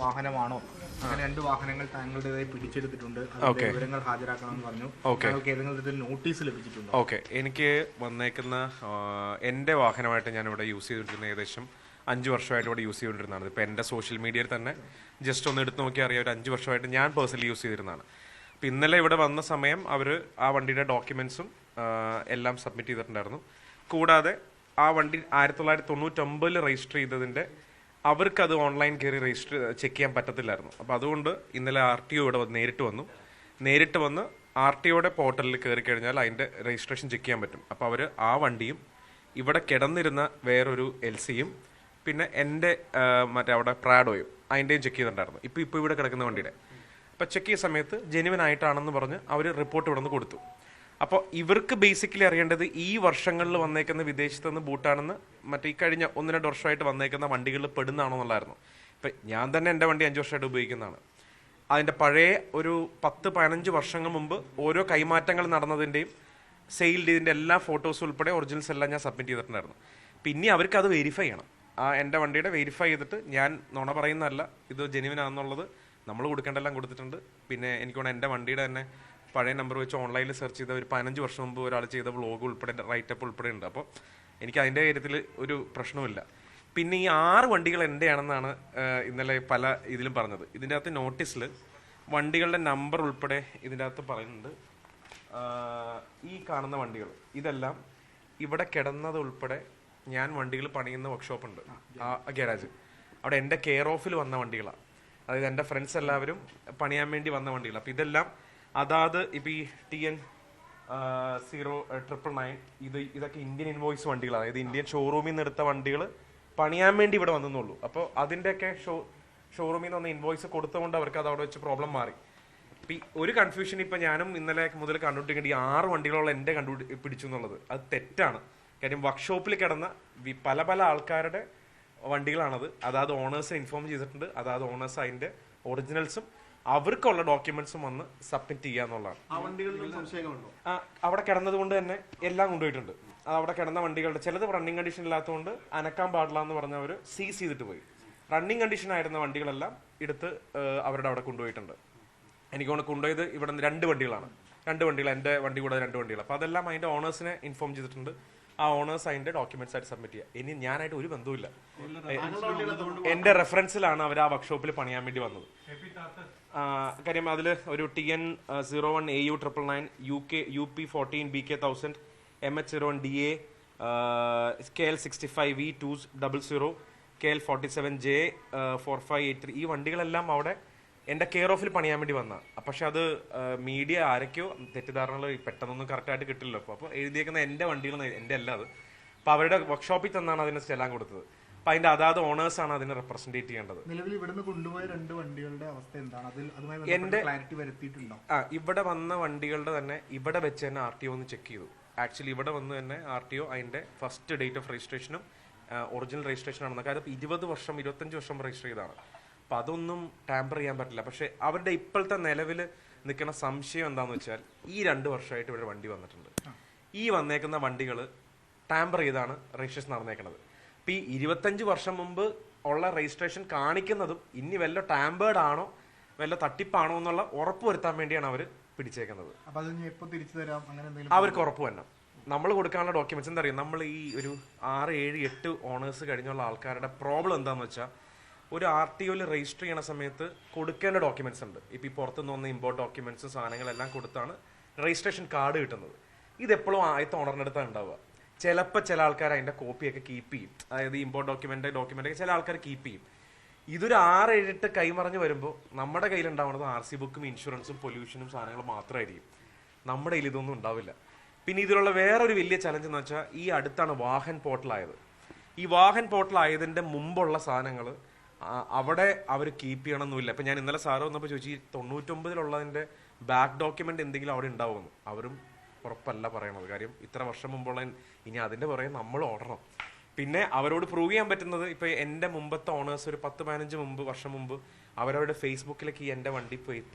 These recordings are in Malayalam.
വാഹനമാണോ? അങ്ങനെ 2 വാഹനങ്ങൾ താങ്കളുടേതായി പിടിച്ചെടുത്തിട്ടുണ്ട്. വിവരങ്ങൾ ഹാജരാക്കണമെന്ന് പറഞ്ഞു. താങ്കൾക്ക് ഏതെങ്കിലും തരത്തിൽ നോട്ടീസ് ലഭിച്ചിട്ടുണ്ടോ? ഓക്കെ, എനിക്ക് വന്നേക്കുന്ന എൻ്റെ വാഹനമായിട്ട് ഞാനിവിടെ യൂസ് ചെയ്തുകൊണ്ടിരുന്ന ഏകദേശം 5 വർഷമായിട്ട് ഇവിടെ യൂസ് ചെയ്തുകൊണ്ടിരുന്നതാണ്. ഇപ്പോൾ എൻ്റെ സോഷ്യൽ മീഡിയയിൽ തന്നെ ജസ്റ്റ് ഒന്ന് എടുത്ത് നോക്കിയാൽ അറിയാം, ഒരു 5 വർഷമായിട്ട് ഞാൻ പേഴ്സണലി യൂസ് ചെയ്തിരുന്നതാണ്. അപ്പോൾ ഇന്നലെ ഇവിടെ വന്ന സമയം അവർ ആ വണ്ടിയുടെ ഡോക്യുമെൻസും എല്ലാം സബ്മിറ്റ് ചെയ്തിട്ടുണ്ടായിരുന്നു. കൂടാതെ ആ വണ്ടി 1999 രജിസ്റ്റർ ചെയ്തതിൻ്റെ അവർക്കത് ഓൺലൈൻ കയറി രജിസ്റ്റർ ചെക്ക് ചെയ്യാൻ പറ്റത്തില്ലായിരുന്നു. അപ്പോൾ അതുകൊണ്ട് ഇന്നലെ RTO ഇവിടെ നേരിട്ട് വന്ന് RTOയുടെ പോർട്ടലിൽ കയറി കഴിഞ്ഞാൽ അതിൻ്റെ രജിസ്ട്രേഷൻ ചെക്ക് ചെയ്യാൻ പറ്റും. അപ്പോൾ അവർ ആ വണ്ടിയും ഇവിടെ കിടന്നിരുന്ന വേറൊരു LCയും പിന്നെ എൻ്റെ മറ്റേ അവിടെ പ്രാഡോയും അതിൻ്റെയും ചെക്ക് ചെയ്തിട്ടുണ്ടായിരുന്നു. ഇപ്പോൾ ഇവിടെ കിടക്കുന്ന വണ്ടിയുടെ അപ്പോൾ ചെക്ക് ചെയ്ത സമയത്ത് ജെനുവിൻ ആയിട്ടാണെന്ന് പറഞ്ഞ് അവർ റിപ്പോർട്ട് ഇവിടെ നിന്ന് കൊടുത്തു. അപ്പോൾ ഇവർക്ക് ബേസിക്കലി അറിയേണ്ടത് ഈ വർഷങ്ങളിൽ വന്നേക്കുന്ന വിദേശത്ത് നിന്ന് ബൂട്ടാണെന്ന് മറ്റേ ഈ കഴിഞ്ഞ 1-2 വർഷമായിട്ട് വന്നേക്കുന്ന വണ്ടികളിൽ പെടുന്നതാണോ എന്നുള്ളായിരുന്നു. ഇപ്പം ഞാൻ തന്നെ എൻ്റെ വണ്ടി 5 വർഷമായിട്ട് ഉപയോഗിക്കുന്നതാണ്. അതിൻ്റെ പഴയ ഒരു 10-15 വർഷങ്ങൾ മുമ്പ് ഓരോ കൈമാറ്റങ്ങൾ നടന്നതിൻ്റെയും സെയിൽ ചെയ്തതിൻ്റെ എല്ലാ ഫോട്ടോസും ഉൾപ്പെടെ ഒറിജിനൽസ് എല്ലാം ഞാൻ സബ്മിറ്റ് ചെയ്തിട്ടുണ്ടായിരുന്നു. പിന്നെ അവർക്ക് അത് വെരിഫൈ ചെയ്യണം. എൻ്റെ വണ്ടിയുടെ വെരിഫൈ ചെയ്തിട്ട് ഞാൻ നുണ പറയുന്നതല്ല, ഇത് ജെനുവിൻ ആണെന്നുള്ളത് നമ്മൾ കൊടുക്കേണ്ടെല്ലാം കൊടുത്തിട്ടുണ്ട്. പിന്നെ എനിക്ക് തോന്നുന്നു എൻ്റെ വണ്ടിയുടെ തന്നെ പഴയ നമ്പർ വെച്ച് ഓൺലൈനിൽ സെർച്ച് ചെയ്ത ഒരു 15 വർഷം മുമ്പ് ഒരാൾ ചെയ്ത വ്ളോഗ് ഉൾപ്പെടെ റൈറ്റപ്പ് ഉൾപ്പെടെ ഉണ്ട്. അപ്പോൾ എനിക്ക് അതിൻ്റെ കാര്യത്തിൽ ഒരു പ്രശ്നവുമില്ല. പിന്നെ ഈ 6 വണ്ടികൾ എൻ്റെയാണെന്നാണ് ഇന്നലെ പല ഇതിലും പറഞ്ഞത്. ഇതിൻ്റെ അകത്ത് നോട്ടീസിൽ വണ്ടികളുടെ നമ്പർ ഉൾപ്പെടെ ഇതിൻ്റെ അകത്ത് പറയുന്നുണ്ട്. ഈ കാണുന്ന വണ്ടികൾ ഇതെല്ലാം ഇവിടെ കിടന്നത് ഉൾപ്പെടെ ഞാൻ വണ്ടികൾ പണിയുന്ന വർക്ക്ഷോപ്പുണ്ട്, ആ ഗാരാജ്, അവിടെ എൻ്റെ കെയർ ഓഫിൽ വന്ന വണ്ടികളാണ്. അതായത് എൻ്റെ ഫ്രണ്ട്സ് എല്ലാവരും പണിയാൻ വേണ്ടി വന്ന വണ്ടികളാണ്. അപ്പോൾ ഇതെല്ലാം അതാത് ഇപ്പോൾ ഈ TN 0999 ഇതൊക്കെ ഇന്ത്യൻ ഇൻവോയ്സ് വണ്ടികളാണ്. അതായത് ഇന്ത്യൻ ഷോറൂമിൽ നിന്ന് എടുത്ത വണ്ടികൾ പണിയാൻ വേണ്ടി ഇവിടെ വന്നെന്നുള്ളൂ. അപ്പോൾ അതിൻ്റെയൊക്കെ ഷോറൂമിൽ നിന്ന് വന്ന ഇൻവോയ്സ് കൊടുത്തുകൊണ്ട് അവർക്ക് അത് അവിടെ വെച്ച് പ്രോബ്ലം മാറി. ഇപ്പം ഒരു കൺഫ്യൂഷൻ ഇപ്പം ഞാനും ഇന്നലെ മുതൽ കണ്ടുപിടിക്കേണ്ട ഈ 6 വണ്ടികളുള്ള എൻ്റെ പിടിച്ചു എന്നുള്ളത് അത് തെറ്റാണ്. കാര്യം വർക്ക്ഷോപ്പിൽ കിടന്ന പല ആൾക്കാരുടെ വണ്ടികളാണത്. അതായത് ഓണേഴ്സിനെ ഇൻഫോം ചെയ്തിട്ടുണ്ട്. അതായത് ഓണേഴ്സ് അതിൻ്റെ ഒറിജിനൽസും അവർക്കുള്ള ഡോക്യുമെന്റ്സും വന്ന് സബ്മിറ്റ് ചെയ്യുക എന്നുള്ളതാണ്. അവിടെ കിടന്നത് കൊണ്ട് തന്നെ എല്ലാം കൊണ്ടുപോയിട്ടുണ്ട്. അത് അവിടെ കിടന്ന വണ്ടികളുടെ ചിലത് റണ്ണിങ് കണ്ടീഷൻ ഇല്ലാത്തതുകൊണ്ട് അനക്കാൻ പാടില്ല എന്ന് പറഞ്ഞവർ സീസ് ചെയ്തിട്ട് പോയി. റണ്ണിങ് കണ്ടീഷൻ ആയിരുന്ന വണ്ടികളെല്ലാം എടുത്ത് അവരുടെ അവിടെ കൊണ്ടുപോയിട്ടുണ്ട്. എനിക്ക് തോന്നുന്നു കൊണ്ടുപോയത് ഇവിടെ 2 വണ്ടികളാണ്. 2 വണ്ടികൾ, എൻ്റെ വണ്ടി കൂടെ 2 വണ്ടികൾ. അപ്പോൾ അതെല്ലാം അതിൻ്റെ ഓണേഴ്സിനെ ഇൻഫോം ചെയ്തിട്ടുണ്ട്. ആ ഓണേഴ്സ് അതിൻ്റെ ഡോക്യുമെന്റ്സ് ആയിട്ട് സബ്മിറ്റ് ചെയ്യുക. ഇനി ഞാനായിട്ട് ഒരു ബന്ധവുമില്ല. എൻ്റെ റെഫറൻസിലാണ് അവർ ആ വർക്ക്ഷോപ്പിൽ പണിയാൻ വേണ്ടി വന്നത്. കാര്യം അതിൽ ഒരു TN 01 AU 999 UP 14 BK 1000 MH01 DA KL 65 V 200 KL 47 J 4583 ഈ വണ്ടികളെല്ലാം അവിടെ എൻ്റെ കെയർ ഓഫിൽ പണിയാൻ വേണ്ടി വന്നതാണ്. പക്ഷെ അത് മീഡിയ ആരൊക്കെയോ തെറ്റിദ്ധാരണകൾ പെട്ടെന്നൊന്നും കറക്റ്റായിട്ട് കിട്ടില്ലല്ലോ. അപ്പോൾ എഴുതിയേക്കുന്ന എൻ്റെ വണ്ടികൾ എൻ്റെ അല്ല അത്. അപ്പോൾ അവരുടെ വർക്ക്ഷോപ്പിൽ തന്നാണ് അതിന് ചെല്ലാൻ കൊടുത്തത്. അപ്പം അതിൻ്റെ അതാത് ഓണേഴ്സാണ് അതിനെ റെപ്രസെൻറ്റേറ്റ് ചെയ്യേണ്ടത്. നിലവിൽ ഇവിടുന്ന് കൊണ്ടുപോയ 2 വണ്ടികളുടെ അവസ്ഥ എന്താണ്? എൻ്റെ ക്ലാരിറ്റി വരുത്തിയിട്ടുണ്ടോ? ഇവിടെ വന്ന വണ്ടികളുടെ തന്നെ ഇവിടെ വെച്ച് തന്നെ RTO ഒന്ന് ചെക്ക് ചെയ്തു. ആക്ച്വലി ഇവിടെ വന്ന് തന്നെ RTO അതിൻ്റെ ഫസ്റ്റ് ഡേറ്റ് ഓഫ് രജിസ്ട്രേഷനും ഒറിജിനൽ രജിസ്ട്രേഷൻ ആണെന്ന്. കാര്യം 20 വർഷം 25 വർഷം രജിസ്റ്റർ ചെയ്തതാണ്. അപ്പം അതൊന്നും ടാമ്പർ ചെയ്യാൻ പറ്റില്ല. പക്ഷേ അവരുടെ ഇപ്പോഴത്തെ നിലവിൽ നിൽക്കുന്ന സംശയം എന്താണെന്ന് വെച്ചാൽ ഈ 2 വർഷമായിട്ട് ഇവിടെ വണ്ടി വന്നിട്ടുണ്ട്. ഈ വന്നേക്കുന്ന വണ്ടികൾ ടാമ്പർ ചെയ്താണ് രജിസ്ട്രേഷൻ നടന്നേക്കുന്നത്. അപ്പം ഈ 25 വർഷം മുമ്പ് ഉള്ള രജിസ്ട്രേഷൻ കാണിക്കുന്നതും ഇനി വല്ല ടാമ്പേർഡ് ആണോ വല്ല തട്ടിപ്പാണോ എന്നുള്ള ഉറപ്പ് വരുത്താൻ വേണ്ടിയാണ് അവർ പിടിച്ചേക്കുന്നത്. അവർക്ക് ഉറപ്പ് തന്നെ നമ്മൾ കൊടുക്കാനുള്ള ഡോക്യുമെന്റ്സ് എന്താ അറിയാം. നമ്മൾ ഈ ഒരു 6, 7, 8 ഓണേഴ്സ് കഴിഞ്ഞുള്ള ആൾക്കാരുടെ പ്രോബ്ലം എന്താണെന്ന് വെച്ചാൽ ഒരു RTOയിൽ രജിസ്റ്റർ ചെയ്യണ സമയത്ത് കൊടുക്കേണ്ട ഡോക്യുമെന്റ്സ് ഉണ്ട്. ഇപ്പം ഈ പുറത്തുനിന്ന് വന്ന ഇമ്പോർട്ട് ഡോക്യുമെന്റ്സും സാധനങ്ങളെല്ലാം കൊടുത്താണ് രജിസ്ട്രേഷൻ കാർഡ് കിട്ടുന്നത്. ഇതെപ്പോഴും ആദ്യത്തെ ഓണറിൻ്റെ അടുത്താണ് ഉണ്ടാവുക. ചിലപ്പോൾ ചില ആൾക്കാർ അതിൻ്റെ കോപ്പിയൊക്കെ കീപ്പ് ചെയ്യും. അതായത് ഇമ്പോർട്ട് ഡോക്യുമെൻ്റ് ചില ആൾക്കാർ കീപ്പ് ചെയ്യും. ഇതൊരു 6-7 കൈമറിഞ്ഞ് വരുമ്പോൾ നമ്മുടെ കയ്യിലുണ്ടാവുന്നത് RC ബുക്കും ഇൻഷുറൻസും പൊല്യൂഷനും സാധനങ്ങളും മാത്രമായിരിക്കും. നമ്മുടെ കയ്യിൽ ഇതൊന്നും ഉണ്ടാവില്ല. പിന്നെ ഇതിലുള്ള വേറൊരു വലിയ ചലഞ്ച് എന്ന് വെച്ചാൽ ഈ അടുത്താണ് വാഹൻ പോർട്ടലായത്. ഈ വാഹൻ പോർട്ടലായതിൻ്റെ മുമ്പുള്ള സാധനങ്ങൾ അവിടെ അവർ കീപ്പ് ചെയ്യണമെന്നില്ല. ഇപ്പം ഞാൻ ഇന്നലെ സാറ് വന്നപ്പോൾ ചോദിച്ചു ഈ 99-ലുള്ളതിൻ്റെ ബാക്ക് ഡോക്യുമെൻ്റ് എന്തെങ്കിലും അവിടെ ഉണ്ടാവുമെന്ന്. അവരും ഉറപ്പല്ല പറയണത്. കാര്യം ഇത്ര വർഷം മുമ്പുള്ള ഇനി അതിൻ്റെ പുറകെ നമ്മൾ ഓടണം. പിന്നെ അവരോട് പ്രൂവ് ചെയ്യാൻ പറ്റുന്നത് ഇപ്പോൾ എൻ്റെ മുമ്പത്തെ ഓണേഴ്സ് ഒരു 10-15 വർഷം മുമ്പ് അവരവരുടെ ഫേസ്ബുക്കിലേക്ക് ഈ എൻ്റെ വണ്ടി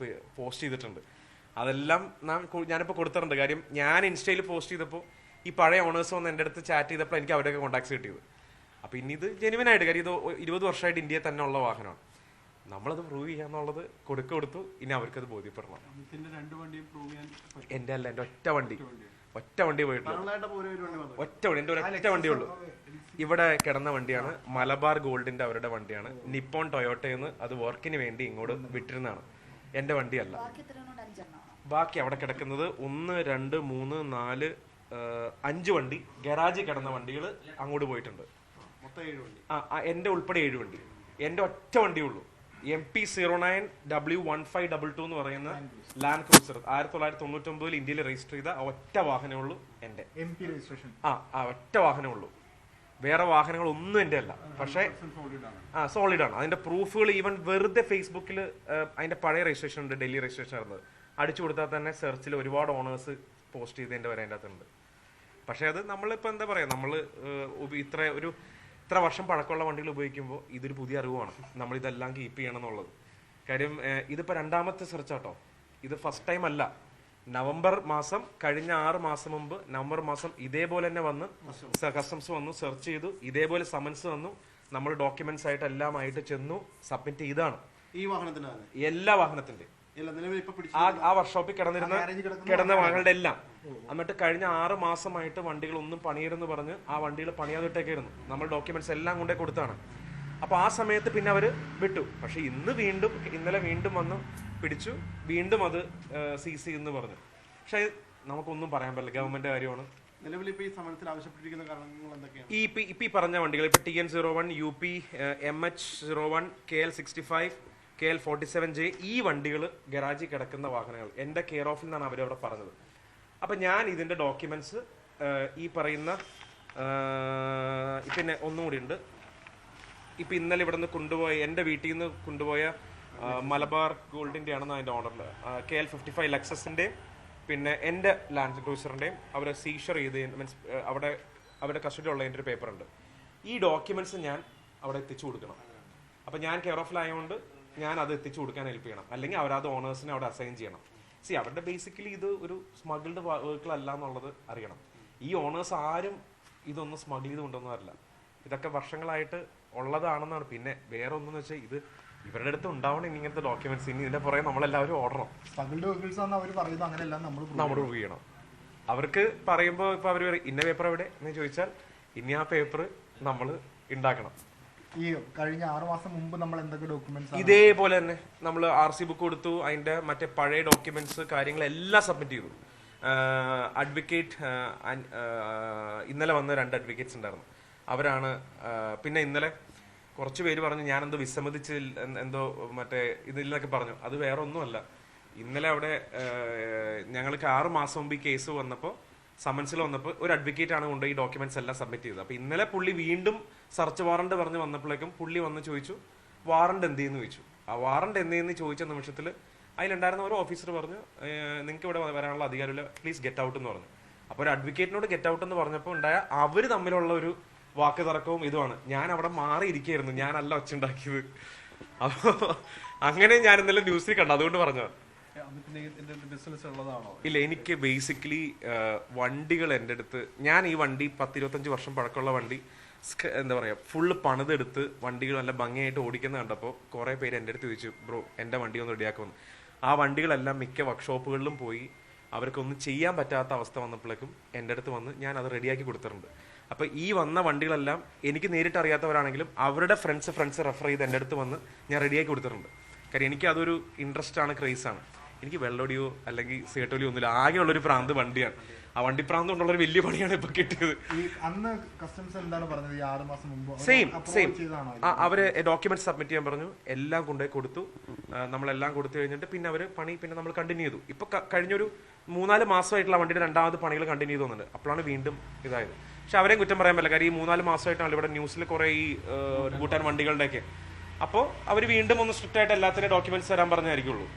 പോസ്റ്റ് ചെയ്തിട്ടുണ്ട്. അതെല്ലാം ഞാനിപ്പോൾ കൊടുത്തിട്ടുണ്ട്. കാര്യം ഞാൻ ഇൻസ്റ്റയിൽ പോസ്റ്റ് ചെയ്തപ്പോൾ ഈ പഴയ ഓണേഴ്സ് വന്ന് എൻ്റെ അടുത്ത് ചാറ്റ് ചെയ്തപ്പോൾ എനിക്ക് അവരൊക്കെ കോൺടാക്ട്സ് കിട്ടിയത്. അപ്പോൾ ഇനി ഇത് ജെനുവിനായിട്ട്, കാര്യം ഇത് 20 വർഷമായിട്ട് ഇന്ത്യയിൽ തന്നെ ഉള്ള വാഹനമാണ്. നമ്മളത് പ്രൂവ് ചെയ്യാന്നുള്ളത് കൊടുത്തു. ഇനി അവർക്കത് ബോധ്യപ്പെടണം. എൻ്റെ അല്ല, എൻ്റെ ഒറ്റ വണ്ടി പോയിട്ടുള്ളൂ. ഒറ്റ വണ്ടി, എൻ്റെ ഒരൊറ്റ വണ്ടിയുള്ളൂ. ഇവിടെ കിടന്ന വണ്ടിയാണ്, മലബാർ ഗോൾഡിന്റെ അവരുടെ വണ്ടിയാണ്. നിപ്പോൺ ടൊയോട്ടയെന്ന് അത് വർക്കിന് വേണ്ടി ഇങ്ങോട്ട് വിട്ടിരുന്നതാണ്. എൻ്റെ വണ്ടിയല്ല. ബാക്കി അവിടെ കിടക്കുന്നത് 1, 2, 3, 4, 5 വണ്ടി, ഗരാജിൽ കിടന്ന വണ്ടികൾ അങ്ങോട്ട് പോയിട്ടുണ്ട്. എൻ്റെ ഉൾപ്പെടെ 7 വണ്ടി. എൻ്റെ ഒറ്റ വണ്ടിയുള്ളൂ. MP09W1522 എന്ന് പറയുന്ന ലാൻഡ് ക്രൂസർ 1999 ഇന്ത്യയിൽ രജിസ്റ്റർ ചെയ്ത ഒറ്റ വാഹനമേ ഉള്ളൂ എൻ്റെ. ഒറ്റ വാഹനമേ ഉള്ളൂ. വേറെ വാഹനങ്ങൾ ഒന്നും എൻ്റെ അല്ല. പക്ഷേ സോളിഡ് ആണ്. അതിന്റെ പ്രൂഫുകൾ ഈവൻ വെറുതെ ഫേസ്ബുക്കിൽ അതിന്റെ പഴയ രജിസ്ട്രേഷൻ ഉണ്ട്, ഡൽഹി രജിസ്ട്രേഷൻ ആയിരുന്നത്. അടിച്ചു കൊടുത്താൽ തന്നെ സെർച്ചിൽ ഒരുപാട് ഓണേഴ്സ് പോസ്റ്റ് ചെയ്തതിന്റെ വരെ അതിൻ്റെ അകത്തുണ്ട്. പക്ഷെ അത് നമ്മളിപ്പോൾ എന്താ പറയാ, നമ്മൾ ഇത്ര വർഷം പഴക്കമുള്ള വണ്ടികൾ ഉപയോഗിക്കുമ്പോൾ ഇതൊരു പുതിയ അറിവാണ്. നമ്മളിതെല്ലാം കീപ്പ് ചെയ്യണം എന്നുള്ളത്. കാര്യം ഇതിപ്പോൾ 2ാമത്തെ സെർച്ചാട്ടോ. ഇത് ഫസ്റ്റ് ടൈം അല്ല. നവംബർ മാസം, കഴിഞ്ഞ 6 മാസം മുമ്പ് നവംബർ മാസം ഇതേപോലെ തന്നെ വന്ന് കസ്റ്റംസ് വന്നു, സെർച്ച് ചെയ്തു, ഇതേപോലെ സമൻസ് വന്നു. നമ്മൾ ഡോക്യുമെന്റ്സ് ആയിട്ട് എല്ലാം ആയിട്ട് ചെന്നു, സബ്മിറ്റ് ചെയ്താണ്. ഈ വാഹനത്തിന് എല്ലാ വാഹനത്തിന്റെ ആ വർക്ക്ഷോപ്പിൽ കിടന്ന വാഹനങ്ങളുടെ എല്ലാം. എന്നിട്ട് കഴിഞ്ഞ 6 മാസമായിട്ട് വണ്ടികൾ ഒന്നും പണിയരുതെന്ന് പറഞ്ഞ് ആ വണ്ടികൾ പണിയാതിട്ടേക്കായിരുന്നു. നമ്മൾ ഡോക്യുമെന്റ്സ് എല്ലാം കൊണ്ടേ കൊടുത്താണ്. അപ്പൊ ആ സമയത്ത് പിന്നെ അവര് വിട്ടു. പക്ഷെ ഇന്നലെ വീണ്ടും വന്ന് പിടിച്ചു, വീണ്ടും അത് CC എന്ന് പറഞ്ഞു. പക്ഷെ നമുക്കൊന്നും പറയാൻ പറ്റില്ല, ഗവൺമെന്റ് കാര്യമാണ്. ഈ പറഞ്ഞ വണ്ടികൾ ഇപ്പൊ TN01, UP, MH01, KL65, KL47J ഈ വണ്ടികൾ ഗരാജിൽ കിടക്കുന്ന വാഹനങ്ങൾ എൻ്റെ കെയർ ഓഫിൽ നിന്നാണ് അവരവിടെ പറഞ്ഞത്. അപ്പൊ ഞാൻ ഇതിന്റെ ഡോക്യുമെന്റ്സ് ഈ പറയുന്ന പിന്നെ ഒന്നും കൂടി ഉണ്ട്. ഇപ്പൊ ഇന്നലെ ഇവിടെ നിന്ന് കൊണ്ടുപോയ, എൻ്റെ വീട്ടിൽ നിന്ന് കൊണ്ടുപോയ മലബാർ ഗോൾഡിന്റെ ആണെന്ന് അതിന്റെ ഓണറിൽ KL55 ലക്സസിന്റെ പിന്നെ എൻ്റെ ലാൻഡ് ക്രൂസറിന്റെയും അവരെ സീഷർ ചെയ്ത് മീൻസ് അവിടെ അവരുടെ കസ്റ്റഡി ഉള്ളതിൻ്റെ ഒരു പേപ്പർ ഉണ്ട്. ഈ ഡോക്യുമെന്റ്സ് ഞാൻ അവിടെ എത്തിച്ചു കൊടുക്കണം. അപ്പൊ ഞാൻ കെയർ ഓഫിലായതുകൊണ്ട് ഞാൻ അത് എത്തിച്ചു കൊടുക്കാൻ ഹെൽപ്പ് ചെയ്യണം. അല്ലെങ്കിൽ അവരത് ഓണേഴ്സിനെ അവിടെ അസൈൻ ചെയ്യണം. അവരുടെ ബേസിക്കലി ഇത് ഒരു സ്മഗിൾഡ് വെഹിക്കിൾ അല്ല എന്നുള്ളത് അറിയണം. ഈ ഓണേഴ്സ് ആരും ഇതൊന്നും സ്മഗിൾ ചെയ്ത് കൊണ്ടുവന്നതല്ല. ഇതൊക്കെ വർഷങ്ങളായിട്ട് ഉള്ളതാണെന്നാണ്. പിന്നെ വേറെ ഒന്നെന്ന് വെച്ചാൽ ഇത് ഇവരുടെ അടുത്ത് ഉണ്ടാവണം ഇങ്ങനത്തെ ഡോക്യുമെന്റ്സ്. ഇനി ഇതിന്റെ പുറകെ നമ്മളെല്ലാവരും ഓടണം. നമ്മൾ പ്രൂവ് ചെയ്യണം. അവർക്ക് പറയുമ്പോൾ ഇപ്പൊ അവർ ഇന്ന പേപ്പർ എവിടെ എന്ന് ചോദിച്ചാൽ ഇനി ആ പേപ്പർ നമ്മൾ ഉണ്ടാക്കണം. ഈ കഴിഞ്ഞ 6 മാസം മുമ്പ് നമ്മൾ എന്തൊക്കെ ഡോക്യുമെന്റ്സ് ഇതേപോലെ തന്നെ നമ്മൾ RC ബുക്ക് കൊടുത്തു, അതിന്റെ മറ്റേ പഴയ ഡോക്യുമെന്റ്സ് കാര്യങ്ങളെല്ലാം സബ്മിറ്റ് ചെയ്തു. അഡ്വക്കേറ്റ് ഇന്നലെ വന്ന 2 അഡ്വക്കേറ്റ്സ് ഉണ്ടായിരുന്നു. അവരാണ് പിന്നെ ഇന്നലെ കുറച്ച് പേര് പറഞ്ഞു ഞാനെന്തോ വിസമ്മതിച്ച് എന്തോ മറ്റേ ഇതിലൊക്കെ പറഞ്ഞു. അത് വേറെ ഒന്നുമല്ല. ഇന്നലെ അവിടെ ഞങ്ങൾക്ക് 6 മാസം മുമ്പ് ഈ കേസ് വന്നപ്പോൾ സമൻസിൽ വന്നപ്പോൾ ഒരു അഡ്വക്കേറ്റ് ആണ് കൊണ്ട് ഈ ഡോക്യുമെന്റ്സ് എല്ലാം സബ്മിറ്റ് ചെയ്തത്. അപ്പൊ ഇന്നലെ പുള്ളി വീണ്ടും സെർച്ച് വാറണ്ട് പറഞ്ഞ് വന്നപ്പോഴേക്കും പുള്ളി വന്ന് ചോദിച്ചു വാറണ്ട് എന്ത് ചെയ്യുന്നു ചോദിച്ചു. ആ വാറണ്ട് എന്ത് ചെയ്യുന്നു ചോദിച്ച നിമിഷത്തിൽ അതിലുണ്ടായിരുന്ന ഒരു ഓഫീസർ പറഞ്ഞു നിങ്ങൾക്ക് ഇവിടെ വരാനുള്ള അധികാരമില്ല, പ്ലീസ് ഗെറ്റ് ഔട്ട് എന്ന് പറഞ്ഞു. അപ്പോൾ ഒരു അഡ്വക്കേറ്റിനോട് ഗെറ്റ് ഔട്ട് എന്ന് പറഞ്ഞപ്പോൾ ഉണ്ടായ അവർ തമ്മിലുള്ള ഒരു വാക്ക് തർക്കവും ഇതുമാണ്. ഞാൻ അവിടെ മാറിയിരിക്കുകയായിരുന്നു, ഞാനല്ല ഒച്ചുണ്ടാക്കിയത്. അപ്പോൾ അങ്ങനെ ഞാൻ ഇന്നലെ ന്യൂസിൽ കണ്ടു, അതുകൊണ്ട് പറഞ്ഞതാണ്. ഇല്ല, എനിക്ക് ബേസിക്കലി വണ്ടികൾ എൻ്റെ അടുത്ത്, ഞാൻ ഈ വണ്ടി 10-25 വർഷം പഴക്കമുള്ള വണ്ടി എന്താ പറയാ ഫുള്ള് പണിതെടുത്ത് വണ്ടികൾ നല്ല ഭംഗിയായിട്ട് ഓടിക്കുന്ന കണ്ടപ്പോൾ കുറെ പേര് എൻ്റെ അടുത്ത് ചോദിച്ചു ബ്രോ എൻ്റെ വണ്ടി ഒന്ന് റെഡിയാക്കുമെന്ന്. ആ വണ്ടികളെല്ലാം മിക്ക വർക്ക്ഷോപ്പുകളിലും പോയി അവർക്കൊന്നും ചെയ്യാൻ പറ്റാത്ത അവസ്ഥ വന്നപ്പോഴേക്കും എൻ്റെ അടുത്ത് വന്ന് ഞാൻ അത് റെഡിയാക്കി കൊടുത്തിട്ടുണ്ട്. അപ്പോൾ ഈ വന്ന വണ്ടികളെല്ലാം എനിക്ക് നേരിട്ട് അറിയാത്തവരാണെങ്കിലും അവരുടെ ഫ്രണ്ട്സ് റെഫർ ചെയ്ത് എൻ്റെ അടുത്ത് വന്ന് ഞാൻ റെഡിയാക്കി കൊടുത്തിട്ടുണ്ട്. കാര്യം എനിക്ക് അതൊരു ഇൻട്രസ്റ്റ് ആണ്, ക്രേസാണ്. എനിക്ക് വെള്ളോടിയോ അല്ലെങ്കിൽ സേട്ടോലിയോ ഒന്നുമില്ല, ആകെയുള്ളൊരു പ്രാന്ത് വണ്ടിയാണ്. ആ വണ്ടി പ്രാന്ത് കൊണ്ടുള്ളൊരു വലിയ പണിയാണ് ഇപ്പൊ കിട്ടിയത്. സെയിം അവര് ഡോക്യുമെന്റ് സബ്മിറ്റ് ചെയ്യാൻ പറഞ്ഞു, എല്ലാം കൊണ്ടുപോയി കൊടുത്തു. നമ്മളെല്ലാം കൊടുത്തു കഴിഞ്ഞിട്ട് പിന്നെ അവര് പണി പിന്നെ നമ്മൾ കണ്ടിന്യൂ ചെയ്തു. ഇപ്പൊ കഴിഞ്ഞൊരു 3-4 മാസമായിട്ടുള്ള വണ്ടിയുടെ 2ാമത് പണികൾ കണ്ടിന്യൂ ചെയ്തുന്നുണ്ട്. അപ്പോഴാണ് വീണ്ടും ഇതായത്. പക്ഷെ അവരെയും കുറ്റം പറയാൻ പറ്റില്ല, കാര്യം ഈ 3-4 മാസമായിട്ടാണ് ഇവിടെ ന്യൂസിൽ കുറെ ഈ ഭൂട്ടാൻ വണ്ടികളുടെയൊക്കെ. അപ്പോൾ അവർ വീണ്ടും ഒന്ന് സ്ട്രിക്റ്റ് ആയിട്ട് എല്ലാത്തിനും ഡോക്യുമെന്റ്സ് തരാൻ പറഞ്ഞായിരിക്കുള്ളൂ.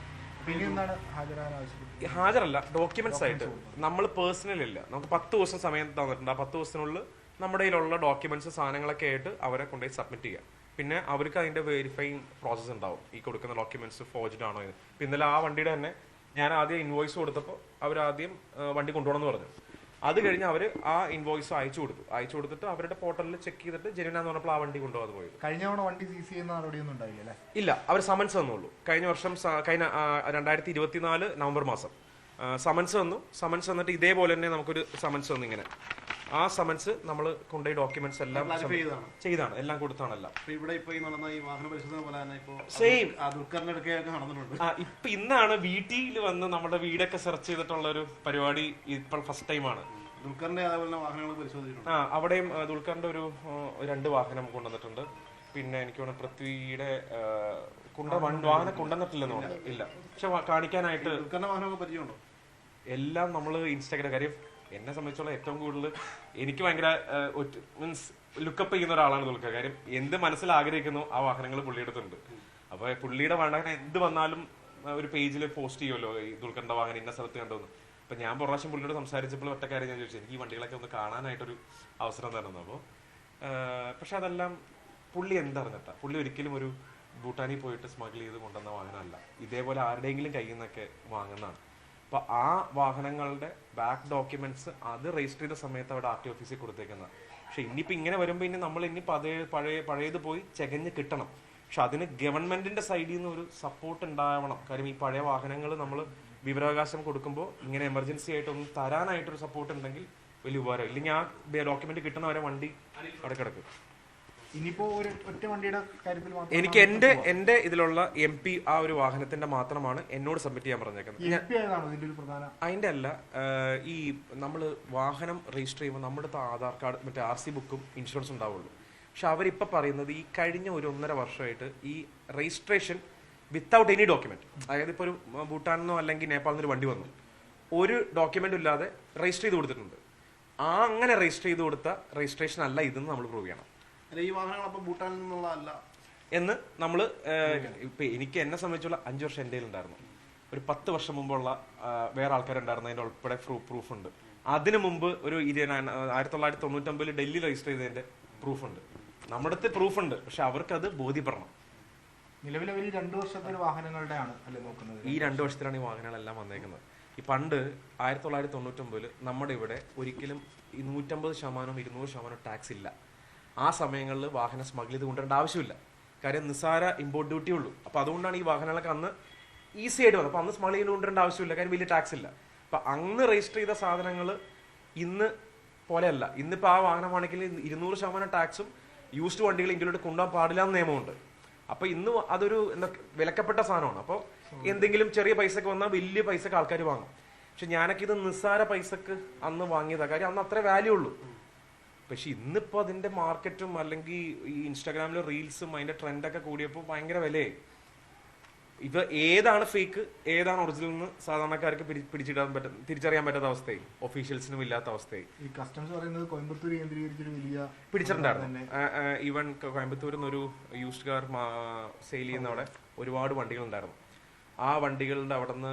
ഹാജരല്ല, ഡോക്യുമെന്റ്സ് ആയിട്ട് നമ്മൾ പേഴ്സണൽ ഇല്ല. നമുക്ക് 10 ദിവസം സമയം തന്നിട്ടുണ്ട്. ആ 10 ദിവസത്തിനുള്ളിൽ നമ്മുടെ കയ്യിലുള്ള ഡോക്യുമെന്റ്സ് സാധനങ്ങളൊക്കെ ആയിട്ട് അവരെ കൊണ്ടുപോയി സബ്മിറ്റ് ചെയ്യാം. പിന്നെ അവർക്ക് അതിന്റെ വെരിഫൈങ് പ്രോസസ് ഉണ്ടാവും, ഈ കൊടുക്കുന്ന ഡോക്യുമെന്റ്സ് ഫോർജ്ഡ് ആണോ എന്ന്. ഇന്നലെ ആ വണ്ടിയുടെ തന്നെ ഞാൻ ആദ്യം ഇൻവോയ്സ് കൊടുത്തപ്പോൾ അവരാദ്യം വണ്ടി കൊണ്ടുപോകണമെന്ന് പറഞ്ഞു. അത് കഴിഞ്ഞ് അവർ ആ ഇൻവോയ്സ് അയച്ചു കൊടുത്തിട്ട് അവരുടെ പോർട്ടലിൽ ചെക്ക് ചെയ്തിട്ട് ജെനുവിനാന്ന് പറഞ്ഞപ്പോൾ ആ വണ്ടി കൊണ്ടുപോകാതെ പോയത്. കഴിഞ്ഞ തവണ വണ്ടി സീസ് ചെയ്യുന്ന നടപടിയൊന്നും ഉണ്ടായില്ല? ഇല്ല, അവർ സമൻസ് തന്നുള്ളൂ. കഴിഞ്ഞ വർഷം 2024 നവംബർ മാസം സമൻസ് വന്നു. സമൻസ് വന്നിട്ട് ഇതേപോലെ തന്നെ നമുക്കൊരു സമൻസ് വന്നു. ഇങ്ങനെ ആ സമൻസ് നമ്മൾ കൊണ്ടുപോയി ഡോക്യുമെന്റ്സ് എല്ലാം ചെയ്താണ്, എല്ലാം കൊടുത്താണല്ലോ. ഇവിടെ ഇപ്പൊ ഈ നടന്ന ഈ വാഹന പരിശോധന പോലെ തന്നെ സെയിം നടന്നിട്ടുണ്ട്. ഇപ്പൊ ഇന്നാണ് വീട്ടിൽ വന്ന് നമ്മുടെ വീടൊക്കെ സെർച്ച് ചെയ്തിട്ടുള്ള ഒരു പരിപാടി ഇപ്പോൾ ഫസ്റ്റ് ടൈമാണ്. ദുൽഖറിന്റെ അതേപോലെ വാഹനങ്ങൾ പരിശോധിച്ചിട്ടുണ്ട്. അവിടെയും ദുൽഖറിന്റെ ഒരു 2 വാഹനം കൊണ്ടുവന്നിട്ടുണ്ട്. പിന്നെ എനിക്ക് തോന്നുന്നു പൃഥ്വിയുടെ വാഹനം കൊണ്ടുവന്നിട്ടില്ലെന്ന് പറഞ്ഞു. ഇല്ല, പക്ഷെ കാണിക്കാനായിട്ട് ദുൽഖറിന്റെ വാഹനമൊക്കെ പരിചയമുണ്ടോ? എല്ലാം നമ്മൾ ഇൻസ്റ്റാഗ്രാം. കാര്യം എന്നെ സംബന്ധിച്ചോളം ഏറ്റവും കൂടുതൽ എനിക്ക് ഭയങ്കര മീൻസ് ലുക്കപ്പ് ചെയ്യുന്ന ഒരാളാണ് ദുൽഖർ. കാര്യം എന്ത് മനസ്സിൽ ആഗ്രഹിക്കുന്നു ആ വാഹനങ്ങൾ പുള്ളിയെടുത്തുണ്ട്. അപ്പൊ പുള്ളിയുടെ വാഹനം എന്ത് വന്നാലും ഒരു പേജിൽ പോസ്റ്റ് ചെയ്യുമല്ലോ, ഈ ദുൽഖറിന്റെ വാഹനം ഇന്ന സ്ഥലത്ത് കണ്ടുവന്നു. അപ്പൊ ഞാൻ പ്രാവശ്യം പുള്ളിയോട് സംസാരിച്ചപ്പോൾ ഒറ്റ കാര്യം ഞാൻ ചോദിച്ചു, എനിക്ക് ഈ വണ്ടികളൊക്കെ ഒന്ന് കാണാനായിട്ടൊരു അവസരം തരുന്നു. അപ്പോൾ പക്ഷെ അതെല്ലാം പുള്ളി എന്തറിഞ്ഞിട്ടാ, പുള്ളി ഒരിക്കലും ഒരു ഭൂട്ടാനിൽ പോയിട്ട് സ്മഗിൾ ചെയ്ത് കൊണ്ടുവന്ന വാഹനമല്ല, ഇതേപോലെ ആരുടെയെങ്കിലും കയ്യിൽ നിന്നൊക്കെ വാങ്ങുന്നതാണ്. അപ്പൊ ആ വാഹനങ്ങളുടെ ബാക്ക് ഡോക്യുമെന്റ്സ് അത് രജിസ്റ്റർ ചെയ്ത സമയത്ത് അവിടെ RT ഓഫീസിൽ കൊടുത്തേക്കുന്നത്. പക്ഷെ ഇനിയിപ്പോ ഇങ്ങനെ വരുമ്പോ ഇനി നമ്മൾ ഇനിയിപ്പോ പഴയത് പോയി ചെകഞ്ഞ് കിട്ടണം. പക്ഷെ അതിന് ഗവൺമെന്റിന്റെ സൈഡിൽ നിന്ന് ഒരു സപ്പോർട്ട് ഉണ്ടാവണം. കാര്യം ഈ പഴയ വാഹനങ്ങൾ നമ്മൾ വിവരാവകാശം കൊടുക്കുമ്പോൾ ഇങ്ങനെ എമർജൻസി ആയിട്ട് ഒന്ന് തരാനായിട്ടൊരു സപ്പോർട്ട് ഉണ്ടെങ്കിൽ വലിയ ഉപകാരം. ഇല്ലെങ്കിൽ ആ ഡോക്യുമെന്റ് കിട്ടുന്നവരെ വണ്ടി അവിടെ കിടക്കും. ഇനിയിപ്പോ ഒരു ഒറ്റ വണ്ടിയുടെ കാര്യത്തിൽ എനിക്ക് എന്റെ ഇതിലുള്ള MP ആ ഒരു വാഹനത്തിന്റെ മാത്രമാണ് എന്നോട് സബ്മിറ്റ് ചെയ്യാൻ പറഞ്ഞേക്കുന്നത്. അതിന്റെ അല്ല, ഈ നമ്മള് വാഹനം രജിസ്റ്റർ ചെയ്യുമ്പോൾ നമ്മുടെ ആധാർ കാർഡ് മറ്റേ RC ബുക്കും ഇൻഷുറൻസ് ഉണ്ടാവുള്ളൂ. പക്ഷെ അവരിപ്പോ പറയുന്നത് ഈ കഴിഞ്ഞ 1.5 വർഷമായിട്ട് ഈ രജിസ്ട്രേഷൻ വിത്തൗട്ട് എനി ഡോക്യുമെന്റ്, അതായത് ഇപ്പോൾ ഒരു ഭൂട്ടാനിന്നോ അല്ലെങ്കിൽ നേപ്പാളിൽ നിന്നൊരു വണ്ടി വന്നു, ഒരു ഡോക്യുമെന്റ് ഇല്ലാതെ രജിസ്റ്റർ ചെയ്ത് കൊടുത്തിട്ടുണ്ട്. അങ്ങനെ രജിസ്റ്റർ ചെയ്ത് കൊടുത്ത രജിസ്ട്രേഷൻ അല്ല ഇതെന്ന് നമ്മൾ പ്രൂവ് ചെയ്യണം. ഈ വാഹനങ്ങൾ അപ്പൊ ഭൂട്ടാനിൽ നിന്നുള്ളതല്ല എന്ന് നമ്മൾ ഇപ്പൊ എനിക്ക് എന്നെ സംബന്ധിച്ചുള്ള 5 വർഷം എൻ്റെ ഉണ്ടായിരുന്നു. ഒരു 10 വർഷം മുമ്പുള്ള വേറെ ആൾക്കാരുണ്ടായിരുന്നു, അതിന്റെ ഉൾപ്പെടെ പ്രൂഫ് ഉണ്ട്. അതിനു മുമ്പ് ഒരു 1999 ഡൽഹി രജിസ്റ്റർ ചെയ്തതിന്റെ പ്രൂഫ് ഉണ്ട്. നമ്മുടെ അടുത്ത് പ്രൂഫ് ഉണ്ട്, പക്ഷെ അവർക്ക് അത് ബോധ്യപ്പെടണം. നിലവിലെ 2 വർഷത്തെ വാഹനങ്ങളുടെ ആണ് അല്ലേ നോക്കുന്നത്? ഈ 2 വർഷത്തിലാണ് ഈ വാഹനങ്ങളെല്ലാം വന്നേക്കുന്നത്. ഈ പണ്ട് 1999 നമ്മുടെ ഇവിടെ ഒരിക്കലും 150% 200% ടാക്സ് ഇല്ല. ആ സമയങ്ങളിൽ വാഹനം സ്മഗിൾ ചെയ്ത് കൊണ്ടുവരേണ്ട ആവശ്യമില്ല. കാര്യം നിസ്സാര ഇമ്പോർട്ട് ഡ്യൂട്ടി ഉള്ളൂ. അപ്പൊ അതുകൊണ്ടാണ് ഈ വാഹനങ്ങളൊക്കെ അന്ന് ഈസി ആയിട്ട് വന്നത്. അപ്പൊ അന്ന് സ്മഗിൾ ചെയ്ത് കൊണ്ടുവരേണ്ട ആവശ്യമില്ല, കാര്യം വലിയ ടാക്സ് ഇല്ല. അപ്പൊ അന്ന് രജിസ്റ്റർ ചെയ്ത സാധനങ്ങൾ ഇന്ന് പോലെയല്ല. ഇന്നിപ്പോ ആ വാഹനമാണെങ്കിൽ 200% ടാക്സും യൂസ്ഡ് വണ്ടികൾ ഇന്ത്യയിലോട്ട് കൊണ്ടുപോകാൻ പാടില്ല എന്ന് നിയമമുണ്ട്. അപ്പൊ ഇന്ന് അതൊരു എന്താ വിലക്കപ്പെട്ട സാധനമാണ്. അപ്പോൾ എന്തെങ്കിലും ചെറിയ പൈസക്ക് വന്നാൽ വലിയ പൈസക്ക് ആൾക്കാർ വാങ്ങും. പക്ഷെ ഞാനൊക്കെ ഇത് നിസ്സാര പൈസക്ക് അന്ന് വാങ്ങിയതാ, കാര്യം അന്ന് അത്ര വാല്യൂ ഉള്ളൂ. പക്ഷെ ഇന്നിപ്പോ അതിന്റെ മാർക്കറ്റും അല്ലെങ്കിൽ ഈ ഇൻസ്റ്റാഗ്രാമിലെ റീൽസും അതിന്റെ ട്രെൻഡൊക്കെ കൂടിയപ്പോൾ ഭയങ്കര വിലയായി. ഇത് ഏതാണ് ഫേക്ക് ഏതാണ് ഒറിജിനൽ എന്ന് സാധാരണക്കാർക്ക് തിരിച്ചറിയാൻ പറ്റാത്ത അവസ്ഥയായി, ഒഫീഷ്യൽസിനും ഇല്ലാത്ത അവസ്ഥയായി. ഈ കസ്റ്റംസ് പറയുന്നത് കോയമ്പത്തൂർ കേന്ദ്രീകരിച്ചൊരു വലിയ പിടിച്ചിട്ടുണ്ടായിരുന്നു. ഈവൻ കോയമ്പത്തൂരിൽ നിന്നൊരു യൂസ്ഡ് കാർ സെയിൽ ചെയ്യുന്ന അവിടെ ഒരുപാട് വണ്ടികൾ ഉണ്ടായിരുന്നു. ആ വണ്ടികളുടെ അവിടെ നിന്ന്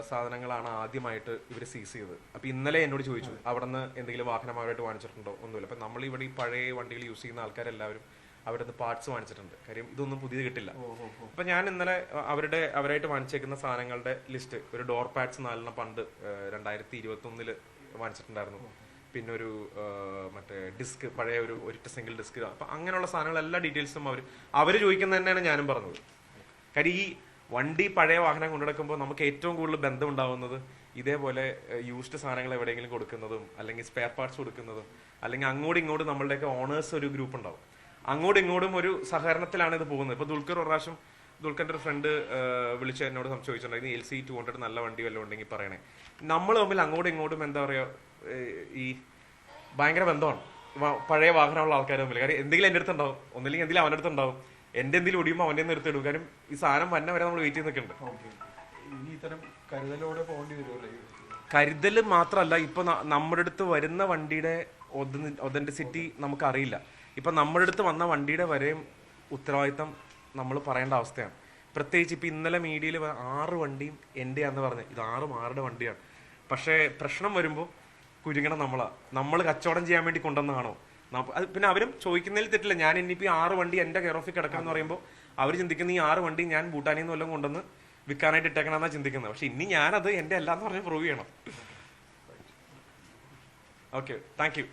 സാധനങ്ങളാണ് ആദ്യമായിട്ട് ഇവർ സീസ് ചെയ്തത്. അപ്പൊ ഇന്നലെ എന്നോട് ചോദിച്ചു അവിടെ നിന്ന് എന്തെങ്കിലും വാഹനം അവരായിട്ട് വാങ്ങിച്ചിട്ടുണ്ടോ? ഒന്നുമില്ല. അപ്പൊ നമ്മളിവിടെ ഈ പഴയ വണ്ടികൾ യൂസ് ചെയ്യുന്ന ആൾക്കാരെല്ലാവരും അവിടെ നിന്ന് പാർട്സ് വാങ്ങിച്ചിട്ടുണ്ട്. കാര്യം ഇതൊന്നും പുതിയത് കിട്ടില്ല. അപ്പൊ ഞാൻ ഇന്നലെ അവരായിട്ട് വാങ്ങിച്ചേക്കുന്ന സാധനങ്ങളുടെ ലിസ്റ്റ്, ഒരു ഡോർ പാഡ്സ് 4 പണ്ട് 2021 വാങ്ങിച്ചിട്ടുണ്ടായിരുന്നു. പിന്നെ ഒരു മറ്റേ ഡിസ്ക്, പഴയ ഒരു സിംഗിൾ ഡിസ്ക്. അപ്പൊ അങ്ങനെയുള്ള സാധനങ്ങൾ എല്ലാ ഡീറ്റെയിൽസും അവര് ചോദിക്കുന്നത് തന്നെയാണ് ഞാനും പറഞ്ഞത്. കാര്യം ഈ വണ്ടി പഴയ വാഹനം കൊണ്ടുനടക്കുമ്പോൾ നമുക്ക് ഏറ്റവും കൂടുതൽ ബന്ധം ഉണ്ടാവുന്നത് ഇതേപോലെ യൂസ്ഡ് സാധനങ്ങൾ എവിടെയെങ്കിലും കൊടുക്കുന്നതും അല്ലെങ്കിൽ സ്പെയർ പാർട്സ് കൊടുക്കുന്നതും അല്ലെങ്കിൽ അങ്ങോട്ടും ഇങ്ങോട്ടും നമ്മളുടെയൊക്കെ ഓണേഴ്സ് ഒരു ഗ്രൂപ്പ് ഉണ്ടാവും. അങ്ങോട്ടും ഇങ്ങോട്ടും ഒരു സഹകരണത്തിലാണ് ഇത് പോകുന്നത്. ഇപ്പൊ ദുൽഖർ ഒരു പ്രാവശ്യം ദുൽഖറിന്റെ ഒരു ഫ്രണ്ട് വിളിച്ച് എന്നോട് ചോദിച്ചിട്ടുണ്ടായിരുന്നു, LC 200 നല്ല വണ്ടി വല്ലതും ഉണ്ടെങ്കിൽ പറയണേ. നമ്മൾ തമ്മിൽ അങ്ങോട്ടും ഇങ്ങോട്ടും എന്താ പറയാ ഈ ഭയങ്കര ബന്ധമാണ് പഴയ വാഹനമുള്ള ആൾക്കാർ തമ്മിൽ. കാര്യം എന്തെങ്കിലും എൻ്റെ അടുത്തുണ്ടാവും, ഒന്നില്ലെങ്കിൽ എന്തെങ്കിലും അവൻ്റെ അടുത്തുണ്ടാവും. എന്റെ എന്തെങ്കിലും ഒടിയുമ്പോൾ അവൻ്റെ നിർത്തിയിടും. കാര്യം ഈ സാധനം വന്ന വരെ നമ്മൾ വെയിറ്റ് ചെയ്ത് നിൽക്കുന്നുണ്ട്. കരുതൽ മാത്രമല്ല, ഇപ്പൊ നമ്മുടെ അടുത്ത് വരുന്ന വണ്ടിയുടെ ഒതന്റിസിറ്റി നമുക്കറിയില്ല. ഇപ്പൊ നമ്മുടെ അടുത്ത് വന്ന വണ്ടിയുടെ വരെയും ഉത്തരവാദിത്തം നമ്മൾ പറയേണ്ട അവസ്ഥയാണ്. പ്രത്യേകിച്ച് ഇപ്പൊ ഇന്നലെ മീഡിയയിൽ 6 വണ്ടിയും എൻ്റെയാന്ന് പറഞ്ഞ്, ഇത് 6 ആരുടെ വണ്ടിയാണ്. പക്ഷേ പ്രശ്നം വരുമ്പോൾ കുരുങ്ങണം നമ്മൾ കച്ചവടം ചെയ്യാൻ വേണ്ടി കൊണ്ടുവന്നതാണോ? പിന്നെ അവരും ചോദിക്കുന്നതിൽ തെറ്റില്ല. ഞാൻ ഇനിയിപ്പോൾ 6 വണ്ടി എൻ്റെ കെയർ ഓഫിൽ കിടക്കണം എന്ന് പറയുമ്പോൾ അവർ ചിന്തിക്കുന്ന ഈ 6 വണ്ടി ഞാൻ ഭൂട്ടാനിൽ നിന്ന് വല്ലതും കൊണ്ടുവന്ന് വിൽക്കാനായിട്ട് ഇട്ടേക്കണമെന്നാണ് ചിന്തിക്കുന്നത്. പക്ഷെ ഇനി ഞാനത് എൻ്റെ അല്ലാന്ന് പറഞ്ഞ് പ്രൂവ് ചെയ്യണം. Okay, thank you.